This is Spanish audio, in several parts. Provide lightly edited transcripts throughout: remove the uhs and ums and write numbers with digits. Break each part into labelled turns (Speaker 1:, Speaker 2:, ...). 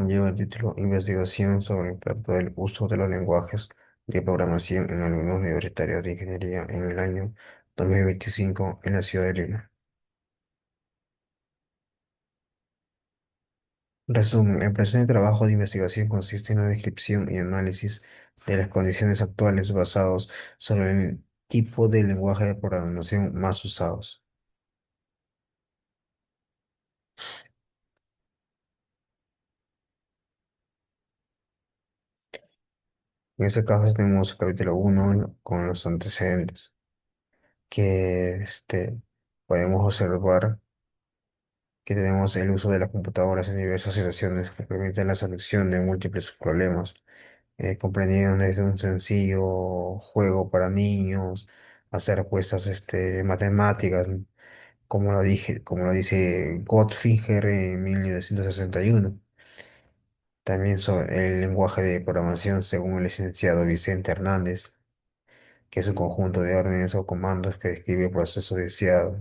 Speaker 1: lleva el título Investigación sobre el impacto del uso de los lenguajes de programación en alumnos universitarios de ingeniería en el año 2025 en la ciudad de Lima. Resumen, el presente trabajo de investigación consiste en la descripción y análisis de las condiciones actuales basados sobre el tipo de lenguaje de programación más usados. En este caso tenemos el capítulo 1 con los antecedentes, que podemos observar que tenemos el uso de las computadoras en diversas situaciones que permiten la solución de múltiples problemas, comprendiendo desde un sencillo juego para niños hasta respuestas matemáticas, como lo dice Gottfinger en 1961. También sobre el lenguaje de programación según el licenciado Vicente Hernández, que es un conjunto de órdenes o comandos que describe el proceso deseado.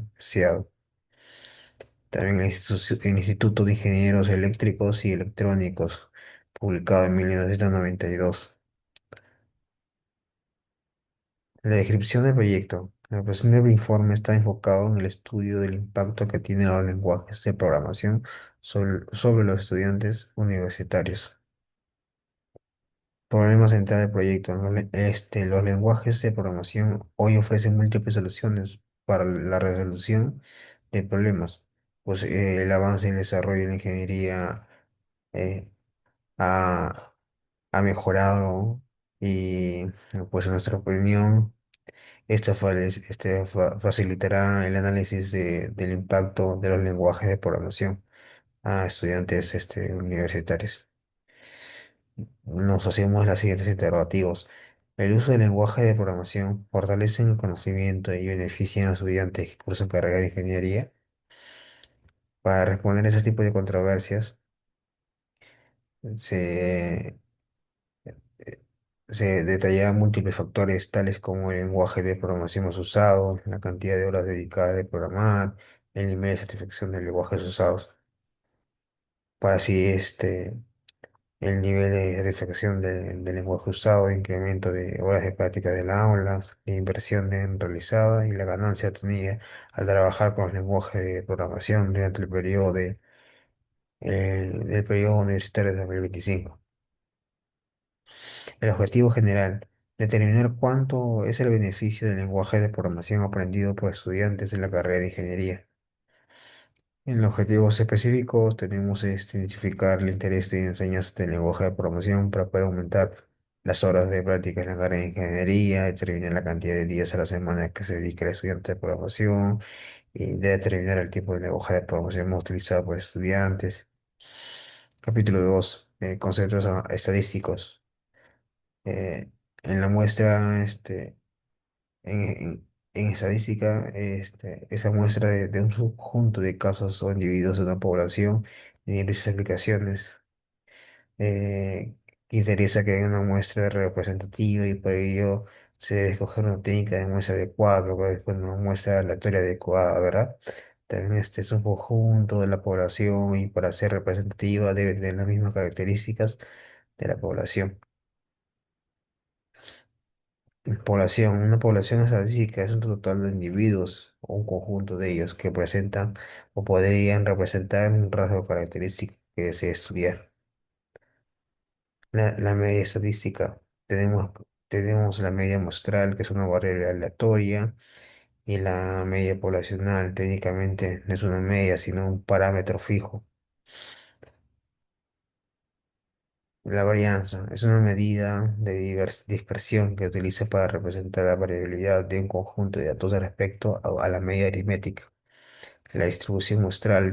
Speaker 1: También el Instituto de Ingenieros Eléctricos y Electrónicos, publicado en 1992. La descripción del proyecto. La presente informe está enfocado en el estudio del impacto que tienen los lenguajes de programación sobre los estudiantes universitarios. Problema central del proyecto. Los lenguajes de programación hoy ofrecen múltiples soluciones para la resolución de problemas, pues el avance en el desarrollo de la ingeniería eh, ha, ha mejorado y pues en nuestra opinión facilitará el análisis del impacto de los lenguajes de programación a estudiantes universitarios. Nos hacemos las siguientes interrogativos. ¿El uso del lenguaje de programación fortalece el conocimiento y beneficia a los estudiantes que cursan carrera de ingeniería? Para responder a ese tipo de controversias, se eh, se detallan múltiples factores tales como el lenguaje de programación más usado, la cantidad de horas dedicadas de programar, el nivel de satisfacción de lenguajes usados, para así el nivel de satisfacción del lenguaje usado, incremento de horas de práctica del aula, la inversión en realizada y la ganancia obtenida al trabajar con los lenguajes de programación durante el periodo universitario de 2025. El objetivo general, determinar cuánto es el beneficio del lenguaje de programación aprendido por estudiantes en la carrera de ingeniería. En los objetivos específicos tenemos identificar el interés de enseñanza del lenguaje de programación para poder aumentar las horas de práctica en la carrera de ingeniería, determinar la cantidad de días a la semana que se dedica al estudiante de programación y determinar el tipo de lenguaje de programación más utilizado por estudiantes. Capítulo 2, conceptos estadísticos. Eh, en la muestra, en estadística, esa muestra de un subconjunto de casos o individuos de una población y diversas aplicaciones. Eh, Interesa que haya una muestra representativa y por ello se debe escoger una técnica de muestra adecuada, que puede ser una muestra aleatoria adecuada, ¿verdad? También este es un conjunto de la población y para ser representativa debe tener las mismas características de la población. Una población estadística es un total de individuos o un conjunto de ellos que presentan o podrían representar un rasgo característico que desea estudiar. La media estadística. Tenemos la media muestral, que es una variable aleatoria, y la media poblacional, técnicamente no es una media, sino un parámetro fijo. La varianza es una medida de dispersión que utiliza para representar la variabilidad de un conjunto de datos respecto a la media aritmética. La distribución muestral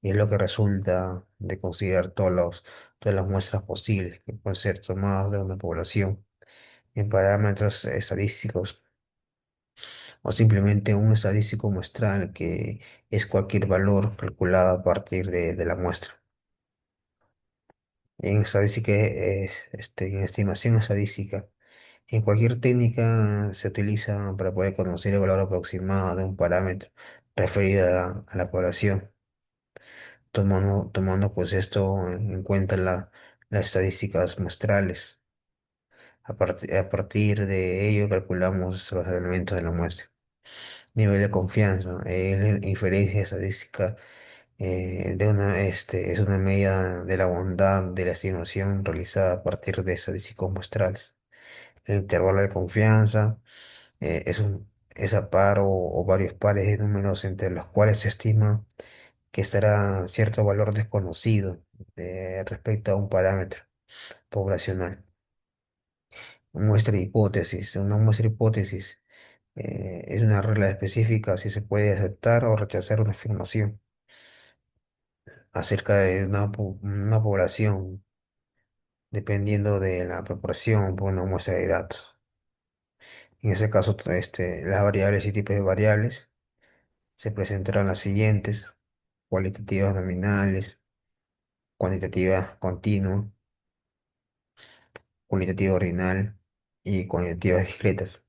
Speaker 1: y es lo que resulta de considerar todas las muestras posibles que pueden ser tomadas de una población en parámetros estadísticos o simplemente un estadístico muestral que es cualquier valor calculado a partir de la muestra. En estadística, en estimación estadística, en cualquier técnica se utiliza para poder conocer el valor aproximado de un parámetro referido a la población. tomando pues esto en cuenta las estadísticas muestrales. A partir de ello calculamos los elementos de la muestra. Nivel de confianza, la inferencia estadística es una medida de la bondad de la estimación realizada a partir de estadísticos muestrales. El intervalo de confianza es a par o varios pares de números entre los cuales se estima que estará cierto valor desconocido respecto a un parámetro poblacional. Muestra hipótesis. Una muestra hipótesis es una regla específica si se puede aceptar o rechazar una afirmación acerca de una población, dependiendo de la proporción por una muestra de datos. En ese caso, las variables y tipos de variables se presentarán las siguientes: cualitativas nominales, cuantitativa continua, cualitativa ordinal y cuantitativas discretas.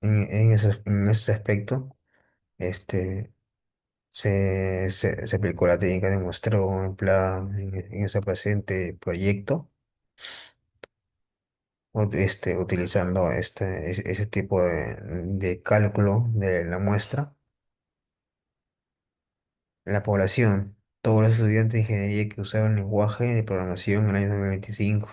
Speaker 1: En ese aspecto, este, se aplicó la técnica de muestreo empleada en ese presente proyecto, utilizando ese tipo de cálculo de la muestra. La población, todos los estudiantes de ingeniería que usaban lenguaje de programación en el año 2025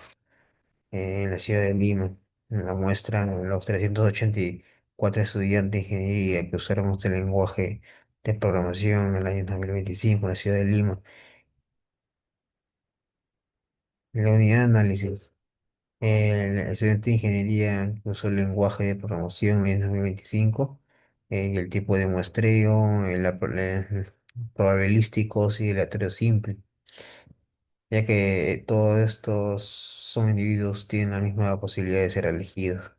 Speaker 1: en la ciudad de Lima. En la muestra, los 384 estudiantes de ingeniería que usaron este lenguaje de programación en el año 2025 en la ciudad de Lima. La unidad de análisis. El estudiante de ingeniería que usó el lenguaje de programación en 2025, y el tipo de muestreo, probabilísticos y aleatorio simple, ya que todos estos son individuos tienen la misma posibilidad de ser elegidos.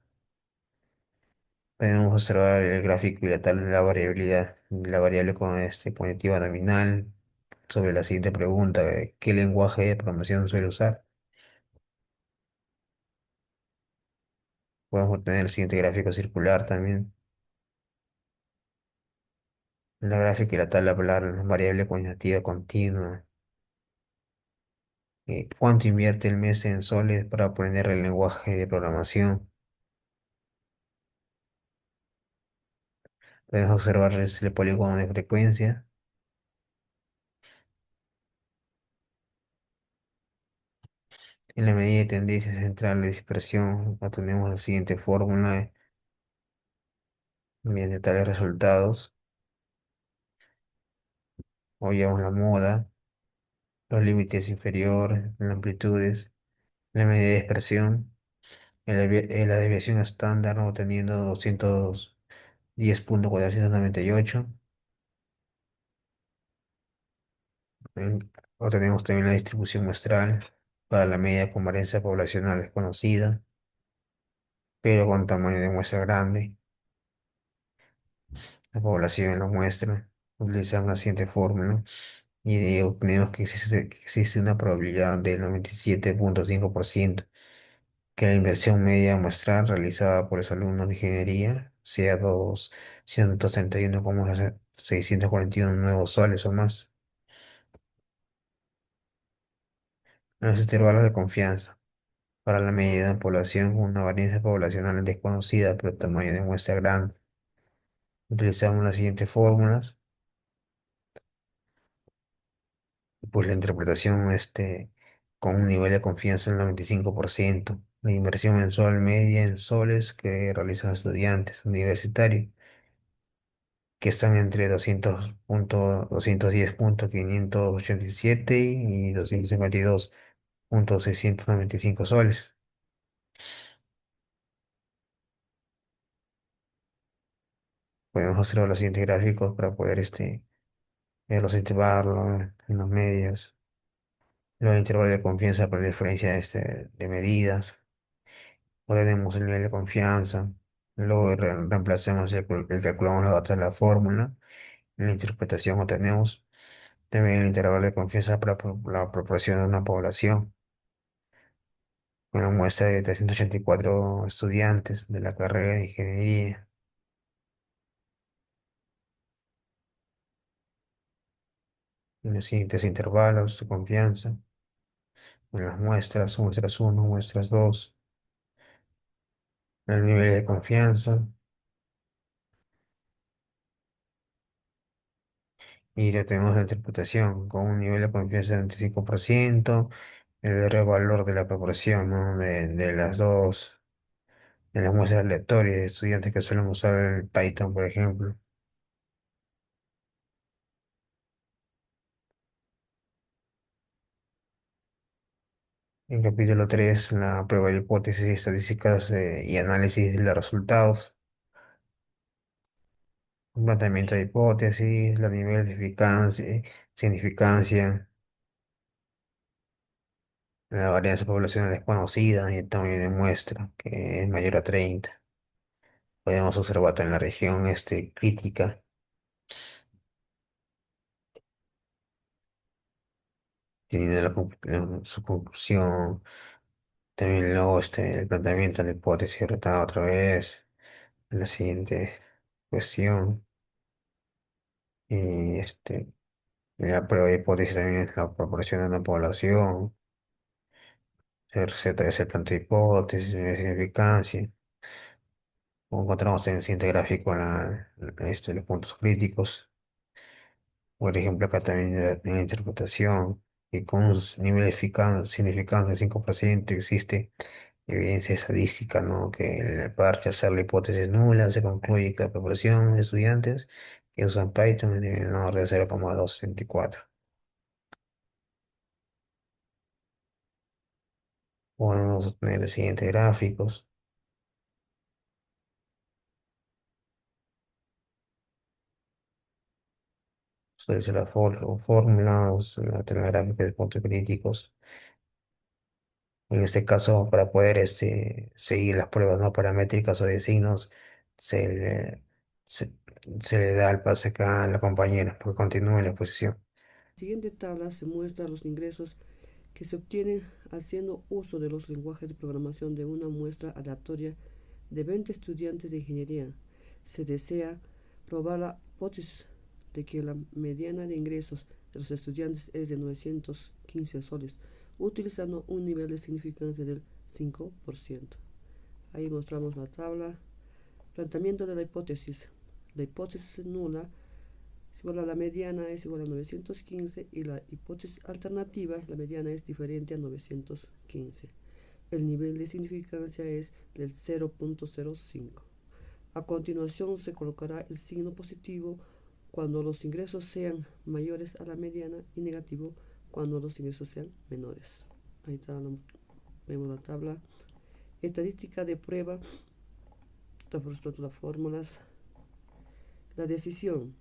Speaker 1: Podemos observar el gráfico bilateral de la variabilidad, de la variable con cognitiva nominal, sobre la siguiente pregunta: ¿qué lenguaje de programación suele usar? Podemos obtener el siguiente gráfico circular también. La gráfica y la tabla hablar de la variable cuantitativa continua. ¿Cuánto invierte el mes en soles para aprender el lenguaje de programación? Podemos observar el polígono de frecuencia. En la medida de tendencia central de dispersión, obtenemos la siguiente fórmula. Mediante tales resultados, hallamos la moda, los límites inferiores, las amplitudes, la medida de dispersión, la desviación estándar obteniendo 210.498. Obtenemos también la distribución muestral para la media con varianza poblacional desconocida, pero con tamaño de muestra grande. La población en la muestra. Utilizamos la siguiente fórmula y obtenemos que existe una probabilidad del 97.5% que la inversión media muestral realizada por los alumnos de ingeniería sea 231,641 nuevos soles o más. Los intervalos de confianza. Para la medida de población con una varianza poblacional desconocida pero tamaño de muestra grande, utilizamos las siguientes fórmulas. Pues la interpretación con un nivel de confianza del 95%. La inversión mensual media en soles que realizan estudiantes universitarios, que están entre 210.587 y 252.695 soles. Podemos observar los siguientes gráficos para poder ver los intervalos en los medios, los intervalos de confianza para la diferencia de medidas. Ordenemos el nivel de confianza, luego reemplacemos el calculamos los datos de la fórmula, en la interpretación obtenemos también el intervalo de confianza para la proporción de una población, con una muestra de 384 estudiantes de la carrera de ingeniería. En los siguientes intervalos de confianza, en las muestras, muestras uno, muestras 2, el nivel de confianza, y ya tenemos la interpretación con un nivel de confianza del 25%, el valor de la proporción, ¿no? De las dos, de las muestras aleatorias de estudiantes que suelen usar el Python, por ejemplo. En capítulo 3 la prueba de hipótesis, estadísticas y análisis de los resultados. Un planteamiento de hipótesis, la nivel de eficacia, significancia, la varianza poblacional desconocida y el tamaño de muestra, que es mayor a 30. Podemos observar en la región crítica, teniendo su conclusión, también luego el planteamiento de la hipótesis retada otra vez, en la siguiente cuestión, y la prueba de hipótesis también es la proporción de una población, otra vez el planteo de hipótesis, la significancia. Como encontramos en el siguiente gráfico los puntos críticos. Por ejemplo, acá también en la interpretación, y con un nivel de significancia del 5% existe evidencia estadística, ¿no? Que para rechazar la hipótesis nula se concluye que la proporción de estudiantes que usan Python es menor de 0,264. Bueno, vamos a tener los siguientes gráficos. Ustedes las fórmulas, la gráfica de puntos críticos. En este caso, para poder seguir las pruebas no paramétricas o de signos, se le, se, se le da el pase acá a la compañera porque continúa en la exposición.
Speaker 2: La siguiente tabla se muestra los ingresos que se obtienen haciendo uso de los lenguajes de programación de una muestra aleatoria de 20 estudiantes de ingeniería. Se desea probar la hipótesis de que la mediana de ingresos de los estudiantes es de 915 soles, utilizando un nivel de significancia del 5%. Ahí mostramos la tabla. Planteamiento de la hipótesis. La hipótesis nula es igual a la mediana es igual a 915 y la hipótesis alternativa, la mediana es diferente a 915. El nivel de significancia es del 0.05. A continuación se colocará el signo positivo cuando los ingresos sean mayores a la mediana y negativo cuando los ingresos sean menores. Ahí está, vemos la tabla. Estadística de prueba, las fórmulas. La decisión.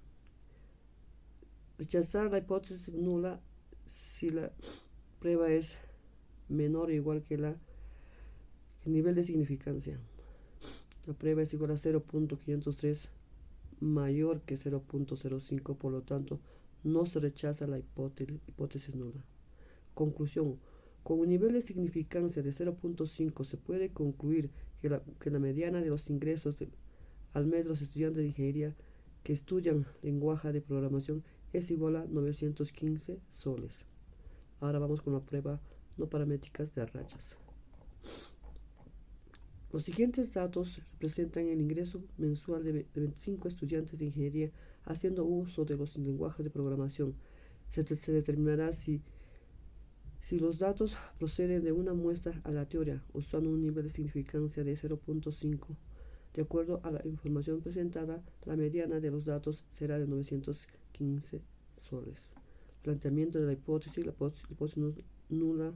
Speaker 2: Rechazar la hipótesis nula si la prueba es menor o igual que el nivel de significancia. La prueba es igual a 0.503 mayor que 0.05, por lo tanto no se rechaza la hipótesis nula. Conclusión. Con un nivel de significancia de 0.5 se puede concluir que la mediana de los ingresos al mes de los estudiantes de ingeniería que estudian lenguaje de programación es igual a 915 soles. Ahora vamos con la prueba no paramétricas de rachas. Los siguientes datos representan el ingreso mensual de 25 estudiantes de ingeniería haciendo uso de los lenguajes de programación. Se determinará si los datos proceden de una muestra aleatoria usando un nivel de significancia de 0.5. De acuerdo a la información presentada, la mediana de los datos será de 915 soles. Planteamiento de la hipótesis nula.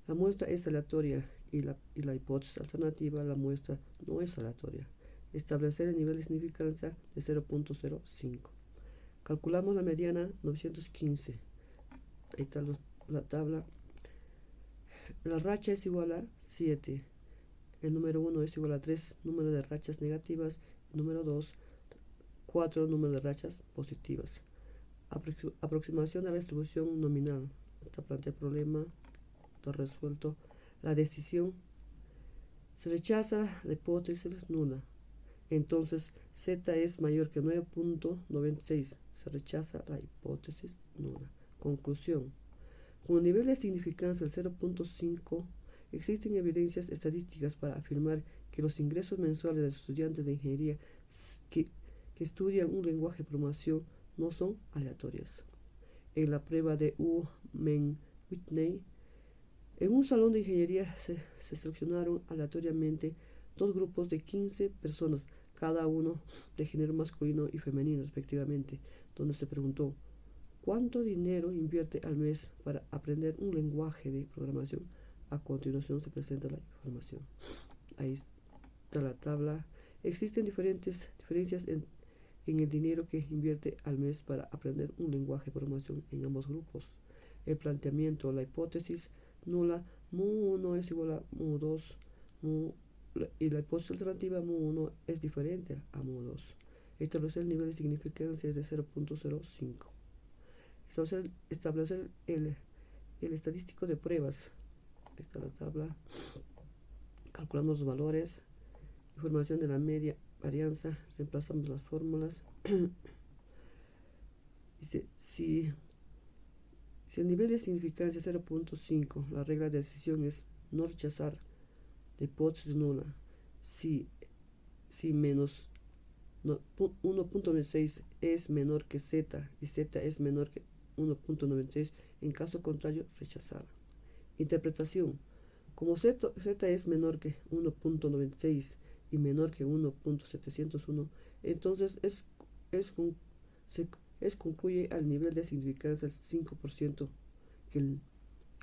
Speaker 2: La muestra es aleatoria y la hipótesis alternativa, la muestra no es aleatoria. Establecer el nivel de significancia de 0.05. Calculamos la mediana 915. Ahí está la tabla. La racha es igual a 7. El número 1 es igual a 3 número de rachas negativas. Número 2, 4 número de rachas positivas. Aproximación de la distribución nominal. Está plantea el problema. Está resuelto. La decisión. Se rechaza la hipótesis nula. Entonces z es mayor que 9.96. Se rechaza la hipótesis nula. Conclusión. Con un nivel de significancia del 0.5, existen evidencias estadísticas para afirmar que los ingresos mensuales de los estudiantes de ingeniería que, que estudian un lenguaje de programación no son aleatorios. En la prueba de Whitney, en un salón de ingeniería se seleccionaron aleatoriamente dos grupos de 15 personas, cada uno de género masculino y femenino respectivamente, donde se preguntó ¿cuánto dinero invierte al mes para aprender un lenguaje de programación? A continuación se presenta la información. Ahí está la tabla. Existen diferencias en el dinero que invierte al mes para aprender un lenguaje de programación en ambos grupos. El planteamiento, la hipótesis nula, mu1 es igual a mu2, y la hipótesis alternativa mu1 es diferente a mu2. Establecer el nivel de significancia de 0.05. Establecer el estadístico de pruebas. Esta es la tabla. Calculamos los valores. Información de la media varianza. Reemplazamos las fórmulas. Dice, si el nivel de significancia es 0.5, la regla de decisión es no rechazar la hipótesis nula. Si menos 1.96 es menor que z y z es menor que 1.96, en caso contrario, rechazar. Interpretación. Como z es menor que 1.96 y menor que 1.701, entonces concluye al nivel de significancia del 5%, que el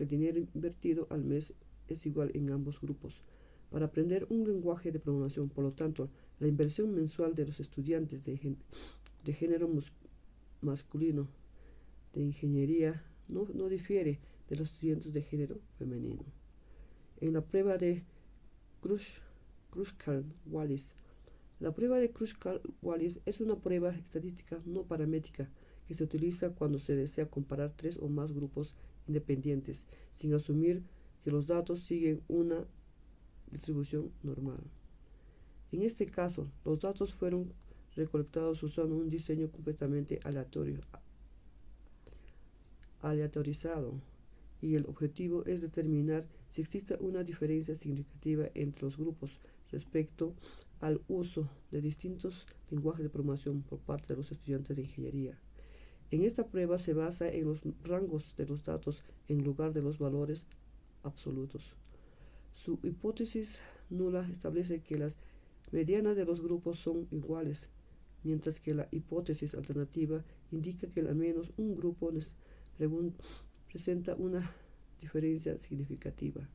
Speaker 2: dinero invertido al mes es igual en ambos grupos. Para aprender un lenguaje de programación, por lo tanto, la inversión mensual de los estudiantes de género masculino de ingeniería no difiere de los estudiantes de femenino. En la prueba de Kruskal-Wallis. La prueba de Kruskal-Wallis es una prueba estadística no paramétrica que se utiliza cuando se desea comparar tres o más grupos independientes, sin asumir que los datos siguen una distribución normal. En este caso, los datos fueron recolectados usando un diseño completamente aleatorizado, y el objetivo es determinar si existe una diferencia significativa entre los grupos respecto al uso de distintos lenguajes de programación por parte de los estudiantes de ingeniería. En esta prueba se basa en los rangos de los datos en lugar de los valores absolutos. Su hipótesis nula establece que las medianas de los grupos son iguales, mientras que la hipótesis alternativa indica que al menos un grupo presenta una diferencia significativa.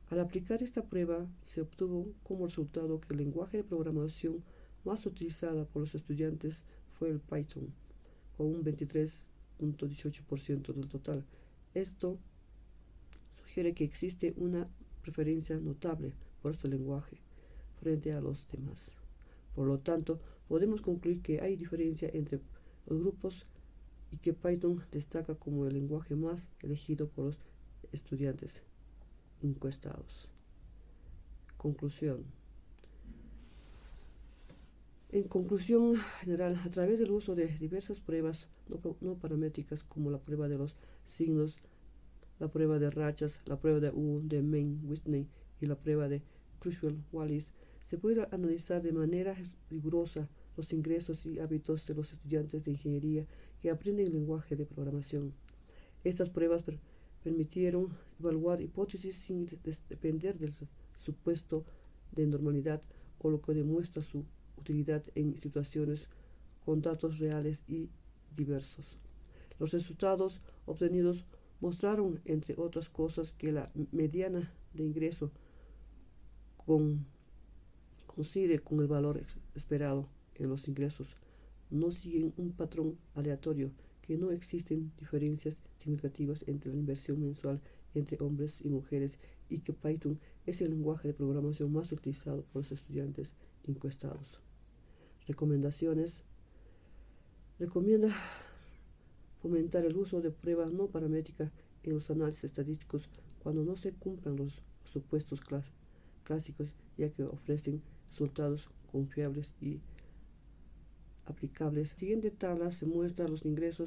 Speaker 2: Al aplicar esta prueba, se obtuvo como resultado que el lenguaje de programación más utilizado por los estudiantes fue el Python, con un 23.18% del total. Esto sugiere que existe una preferencia notable por este lenguaje frente a los demás. Por lo tanto, podemos concluir que hay diferencia entre los grupos y que Python destaca como el lenguaje más elegido por los estudiantes encuestados. Conclusión. En conclusión general, a través del uso de diversas pruebas no paramétricas como la prueba de los signos, la prueba de rachas, la prueba de Whitney y la prueba de Kruskal-Wallis, se puede analizar de manera rigurosa los ingresos y hábitos de los estudiantes de ingeniería que aprenden el lenguaje de programación. Estas pruebas permitieron evaluar hipótesis sin depender del supuesto de normalidad, o lo que demuestra su utilidad en situaciones con datos reales y diversos. Los resultados obtenidos mostraron, entre otras cosas, que la mediana de ingreso coincide con el valor esperado en los ingresos, no siguen un patrón aleatorio, que no existen diferencias significativas entre la inversión mensual entre hombres y mujeres, y que Python es el lenguaje de programación más utilizado por los estudiantes encuestados. Recomendaciones. Recomienda fomentar el uso de pruebas no paramétricas en los análisis estadísticos cuando no se cumplan los supuestos clásicos, ya que ofrecen resultados confiables y aplicables. En la siguiente tabla se muestran los ingresos